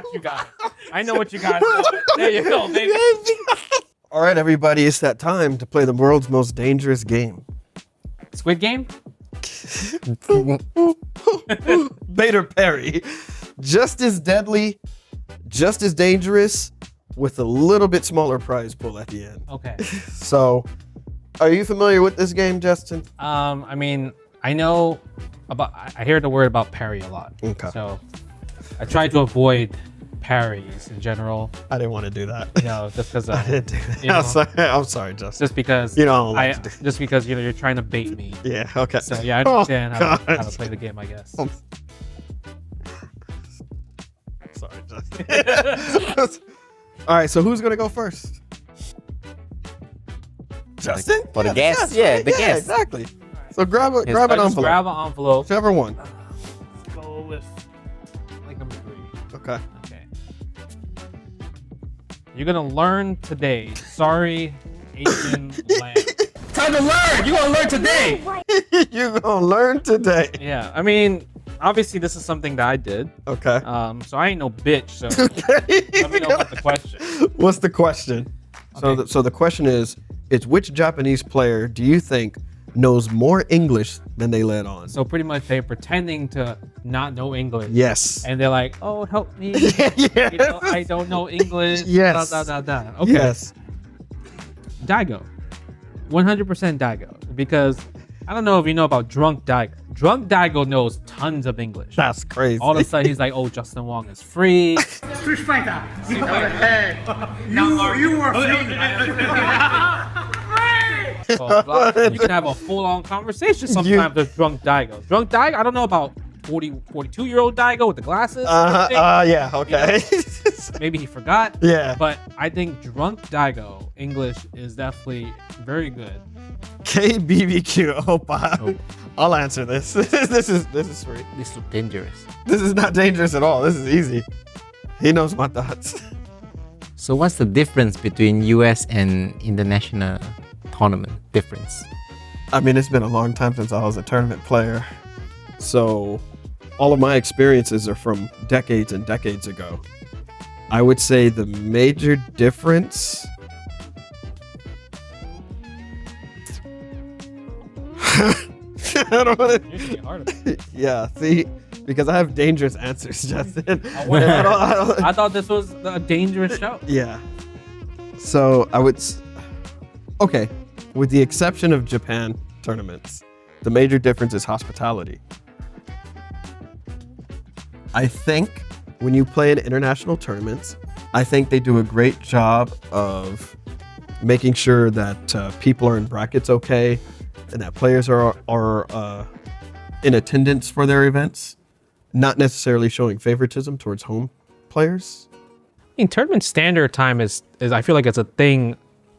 got you guys. I know what you guys know. There you go, baby. All right, everybody, it's that time to play the world's most dangerous game. Squid Game? Bader Parry. Just as deadly, just as dangerous, with a little bit smaller prize pool at the end. Okay. So, are you familiar with this game, Justin? I mean, I know about, I hear the word about parry a lot. Okay. So I try to avoid parries in general. I didn't want to do that. You know, just because I didn't do that. You know, I'm sorry, Justin. just because You know, I don't like to do- just because you're trying to bait me. Yeah, okay. So yeah, I understand how to play the game, I guess. Sorry, Justin. All right, so who's gonna go first? Justin? For the guest, yeah, the guest. Exactly. So grab an Just envelope. grab an envelope. Whichever one. Let's go with like number 3. Okay. Okay. You're gonna learn today. Sorry, Asian land. Time to learn. You gonna learn today. You're gonna learn today. Yeah, I mean, obviously this is something that I did. Okay. So I ain't no bitch. So Okay. let me know about the question. What's the question? Okay. So the question is, which Japanese player do you think knows more English than they let on? So pretty much they're pretending to not know English. Yes. And they're like, oh, help me. Yes. You know, I don't know English. Yes. Okay. Yes. Daigo. 100% Daigo. Because I don't know if you know about Drunk Daigo. Drunk Daigo knows tons of English. That's crazy. All of a sudden he's like, oh, Justin Wong is free. Street Fighter. You were Blah, blah. You can have a full-on conversation sometimes with Drunk Daigo. Drunk Daigo, I don't know about 42-year-old Daigo with the glasses. Yeah, okay. Maybe he forgot. Yeah. But I think Drunk Daigo English is definitely very good. KBBQ. Opa. I'll answer this. This is free. This is dangerous. This is not dangerous at all. This is easy. He knows my thoughts. So what's the difference between US and international tournament difference? I mean, it's been a long time since I was a tournament player. So all of my experiences are from decades and decades ago. I would say the major difference... I don't want You're getting hard about it. Yeah, see, because I have dangerous answers, Justin. I thought this was a dangerous show. Yeah. So I would. Okay, with the exception of Japan tournaments, the major difference is hospitality. I think when you play in international tournaments, I think they do a great job of making sure that people are in brackets okay, and that players are in attendance for their events, not necessarily showing favoritism towards home players. I mean, tournament standard time is I feel like it's a thing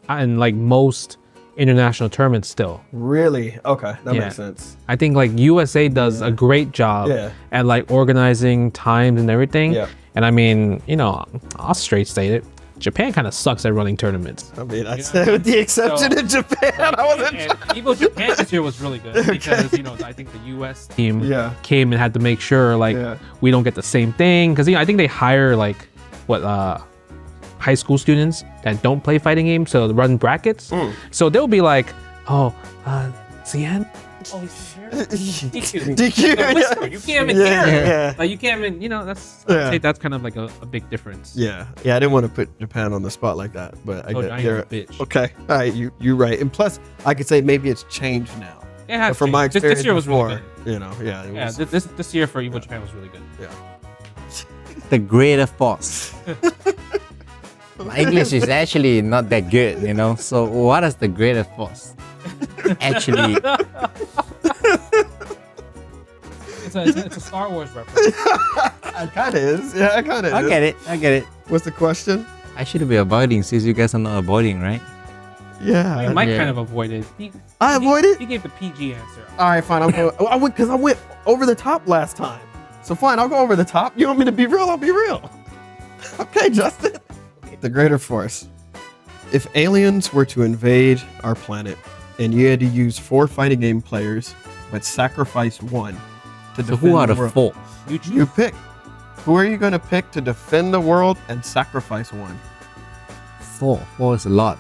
in like most international tournaments still. Really? Okay, that Yeah. makes sense. I think like USA does a great job at like organizing times and everything. Yeah. And I mean, you know, I'll straight state it. Japan kind of sucks at running tournaments. I mean, I said with the exception So- of Japan, I wasn't. And Evo Japan this year was really good because, you know, I think the US team Yeah. came and had to make sure like we don't get the same thing. Because, you know, I think they hire like high school students that don't play fighting games, so they run brackets. So they'll be like, oh, CN? Oh, he's here? DQ. DQ. Like, whisper, you can't even Yeah, hear. yeah. Like, you can't even, you know, that's, Yeah. I'd say that's kind of like a big difference. Yeah, I didn't want to put Japan on the spot like that, but I Oh, get I ain't you're a bitch. okay. All right, you're right, and plus I could say maybe it's changed now. It has But from my changed. experience This year was before, really good. you know, yeah, it Yeah, was, this year for Evo Japan was really good. yeah. The greater force. My English is actually not that good, you know. So what is the greater force? Actually, It's a Star Wars reference. It kind of is. Yeah, it kind of is. I get it. I get it. What's the question? I should be avoiding since you guys are not avoiding, right? Yeah, Mike Yeah. kind of avoided. I avoided. He gave the PG answer. All right, fine. I went because I went over the top last time. So fine, I'll go over the top. You want me to be real? I'll be real. Okay, Justin. The greater force. If aliens were to invade our planet and you had to use 4 fighting game players but sacrifice one to So defend who are the world, 4? You choose. You pick. Who are you going to pick to defend the world and sacrifice one? 4. 4 is a lot.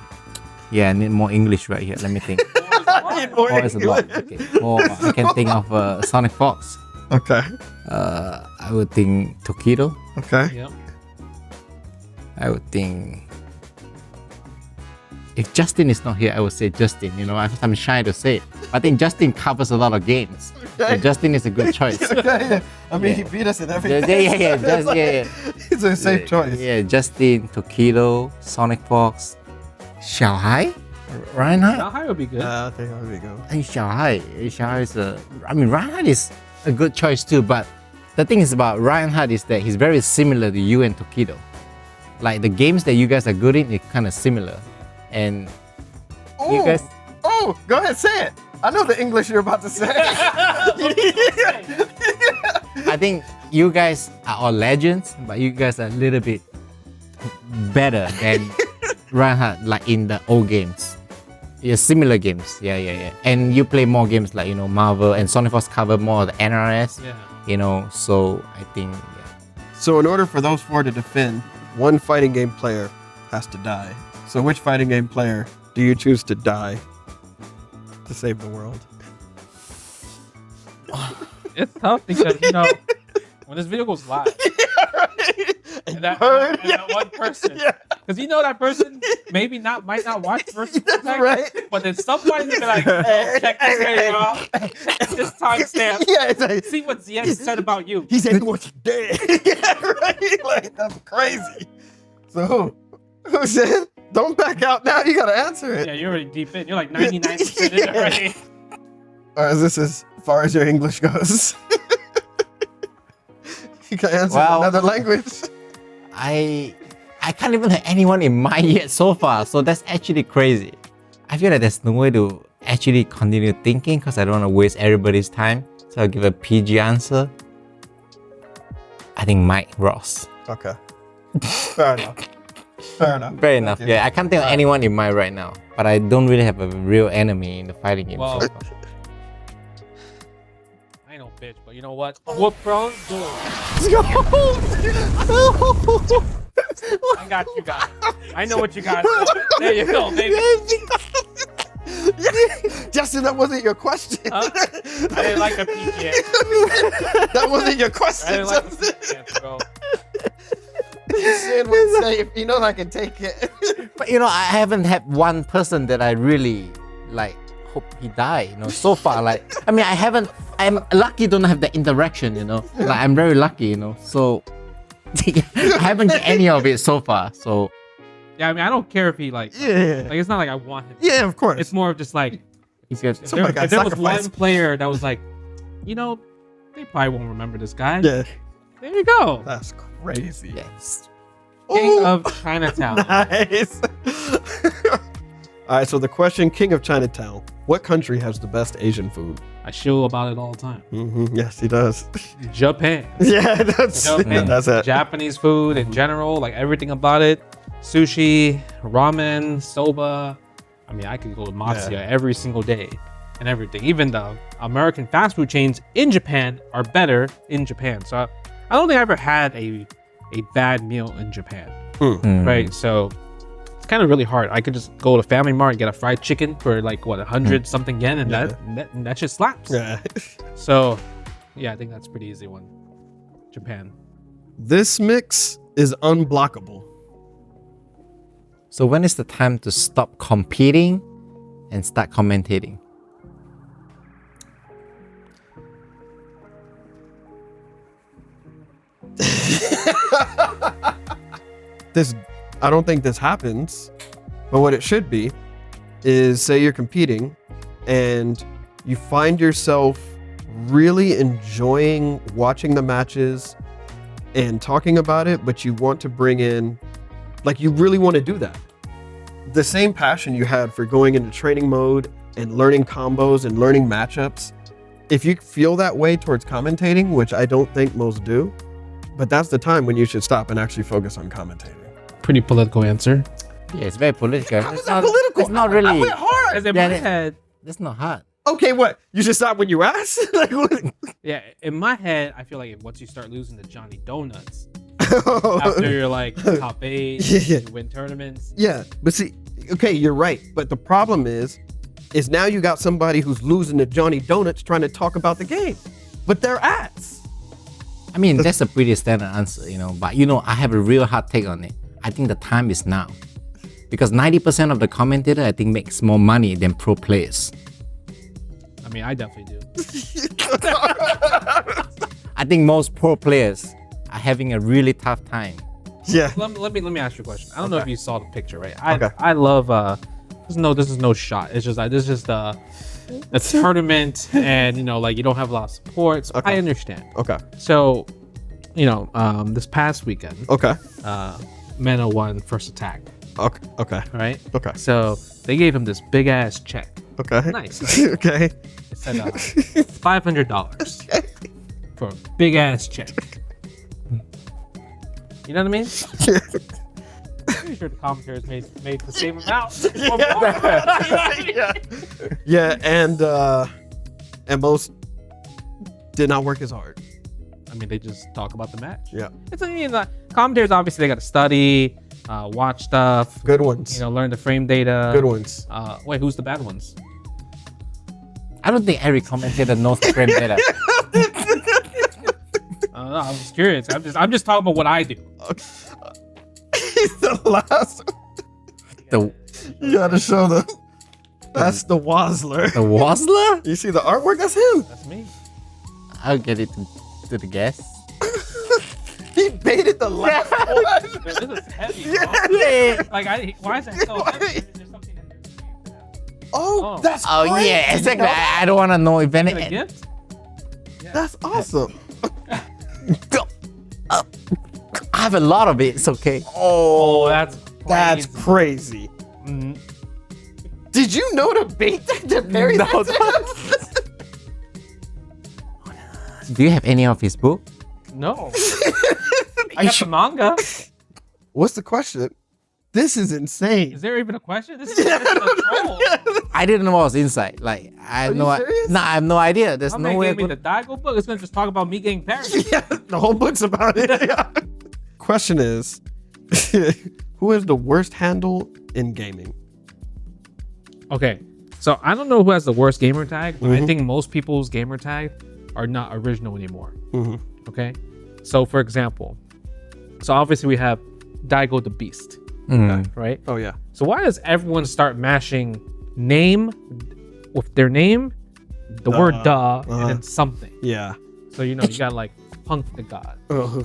Yeah, I need more English right here. Let me think. 4 is a lot. Okay. 4, I can think of Sonic Fox. Okay. I would think Tokido. Okay. Yep. I would think... If Justin is not here, I would say Justin. You know, I'm shy to say it. I think Justin covers a lot of games. Okay. So Justin is a good choice. Okay. I mean, he beat us in everything. Yeah. He's a safe choice. Yeah, Justin, Tokido, Sonic Fox, Xiaohai, Reinhardt. Xiaohai would be good. I think that would be good. I think Xiaohai is Reinhardt is a good choice too, but the thing is about Reinhardt is that he's very similar to you and Tokido. Like the games that you guys are good in, it's kind of similar. And you guys... Oh, go ahead, say it. I know the English you're about to say. I think you guys are all legends, but you guys are a little bit better than Reinhardt, like in the old games. Yeah, similar games. Yeah. And you play more games like, you know, Marvel, and Sonic Fox cover more of the NRS. Yeah. You know, so I think... Yeah. So in order for those 4 to defend, one fighting game player has to die. So which fighting game player do you choose to die to save the world? It's tough because, you know, when this video goes live, and that one person, because you know that person might not watch Versusvortex, Right. but then somebody's gonna be like, oh, check this video out, check this timestamp, It's like, see what ZX said about you. he said he wants you dead. Right? Like, that's crazy. So who said? Don't back out now. You gotta answer it. Yeah, you're already deep in. You're like 99% in already. Or is this as far as your English goes? You can answer in another language. I can't even have anyone in mind yet so far, so that's actually crazy. I feel like there's no way to actually continue thinking because I don't want to waste everybody's time. So I'll give a PG answer. I think Mike Ross. Okay. Fair enough. Fair enough. Yeah, I can't think of anyone in mind right now, but I don't really have a real enemy in the fighting game Well, so far. I ain't no bitch, but you know what? Whoop prone, do it. I got you guys. I know what you guys do. There you go, baby. Justin, that wasn't your question. Huh? I didn't like the PG. That wasn't your question. I didn't like Justin. the PG, bro. Sid would say, if he knows I can take it. But you know, I haven't had one person that I really like hope he die, you know, so far. Like, I mean, I'm lucky to not have the interaction, you know. Like, I'm very lucky, you know. So I haven't got any of it so far. So Yeah, I mean, I don't care if he like it's not like I want him. Yeah, of course. It's more of just like he's got if Somebody got there was sacrificed. one player that was like, you know, they probably won't remember this guy. Yeah. There you go. That's crazy. yes. King Ooh. of Chinatown. Nice. All right, so the question, King of Chinatown. What country has the best Asian food? I show about it all the time. Yes, he does. Japan. Yeah, that's Japan. that's it. Japanese food in general, like everything about it. Sushi, ramen, soba. I mean, I could go with matsuya every single day and everything. Even the American fast food chains in Japan are better in Japan. So I don't think I ever had a bad meal in Japan, right? So it's kind of really hard. I could just go to Family Mart and get a fried chicken for like what 100 something yen, and that just slaps. Yeah. So yeah, I think that's a pretty easy one. Japan. This mix is unblockable. So when is the time to stop competing and start commentating? I don't think this happens, but what it should be is, say you're competing and you find yourself really enjoying watching the matches and talking about it, but you want to bring in, like, you really want to do that. The same passion you had for going into training mode and learning combos and learning matchups. If you feel that way towards commentating, which I don't think most do, but that's the time when you should stop and actually focus on commentating. Pretty political answer. Yeah, it's very political. How is that political? It's not really. I went hard. As in Yeah, my that- head, That's not hard. Okay, what? You should stop when you ask? Like, what? Yeah, in my head, I feel like once you start losing to Johnny Donuts, after you're like top 8, Yeah. you win tournaments. Yeah, but see, okay, you're right. But the problem is now you got somebody who's losing to Johnny Donuts trying to talk about the game, but they're ads. I mean, that's a pretty standard answer, you know. But you know, I have a real hard take on it. I think the time is now, because 90% of the commentator, I think, makes more money than pro players. I mean, I definitely do. I think most pro players are having a really tough time. Yeah. Let me ask you a question. I don't know if you saw the picture, right? Okay. I love this is no shot. It's just this is just a tournament, and you know, like you don't have a lot of support. So Okay. I understand. Okay. So, you know, this past weekend, Okay. Mena won first attack, Okay. Okay. right? Okay. So they gave him this big ass check. Okay. Nice, right? Okay. It said $500 for a big ass check. You know what I mean? Pretty sure the commentators made the same amount. Yeah, and most did not work as hard. I mean, they just talk about the match. Yeah. It's commentators, obviously they got to study, watch stuff, Good ones. you know, learn the frame data. Good ones. Wait, who's the bad ones? I don't think every commentator knows the frame data. I don't know, I'm just curious. I'm just talking about what I do. He's the last. The You gotta show them. That's the Wasler. the Wasler? You see the artwork? That's him. That's me. I'll get it to the guest. He baited the last one. Dude, this is heavy, bro. Like, why is that so heavy? There's something in there. Oh, that's Oh crazy. yeah, exactly. I don't want to know if Is it a any. gift? That's awesome. I have a lot of it. It's okay. Oh, that's Crazy. Mm, Did you know to bait that to Parry? No, Do you have any of his book? no. I got the manga. What's the question? This is insane. Is there even a question? This is a troll. I didn't know what was inside. Like I have Are no. you serious? Nah, I have no idea. There's My no man way. I gave me could- the Daigo book. It's gonna just talk about me getting Parry. Yeah, the whole book's about it. Yeah. Question is, who has the worst handle in gaming? Okay, so I don't know who has the worst gamer tag, but I Mhm. think most people's gamer tag are not original anymore. Mhm. Okay, so for example, so obviously we have Daigo the Beast, right? Oh yeah. So why does everyone start mashing name with their name, the word duh, and then something? Yeah. So you know you got like Punk the God, Oh.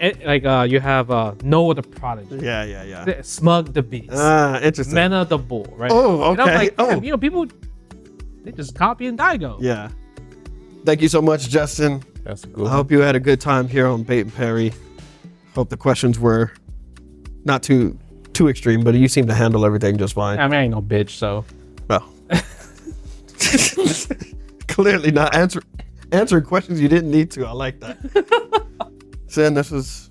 and like you have Noah the Prodigy, yeah. Smug the Beast, Interesting. Mena the Bull, right? Oh, And I'm okay. like, Oh. damn, you know, people they just copying Daigo. Yeah. Thank you so much, Justin. That's cool. I hope you had a good time here on Bait and Parry. Hope the questions were not too extreme, but you seem to handle everything just fine. I mean, I ain't no bitch, so Well, clearly not answering questions you didn't need to. I like that. Sin, this was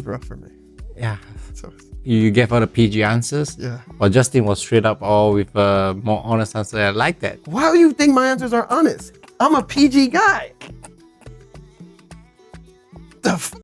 rough for me. Yeah. So You gave all the PG answers. yeah. Well, Justin was straight up all with a more honest answer. I like that. Why do you think my answers are honest? I'm a PG guy.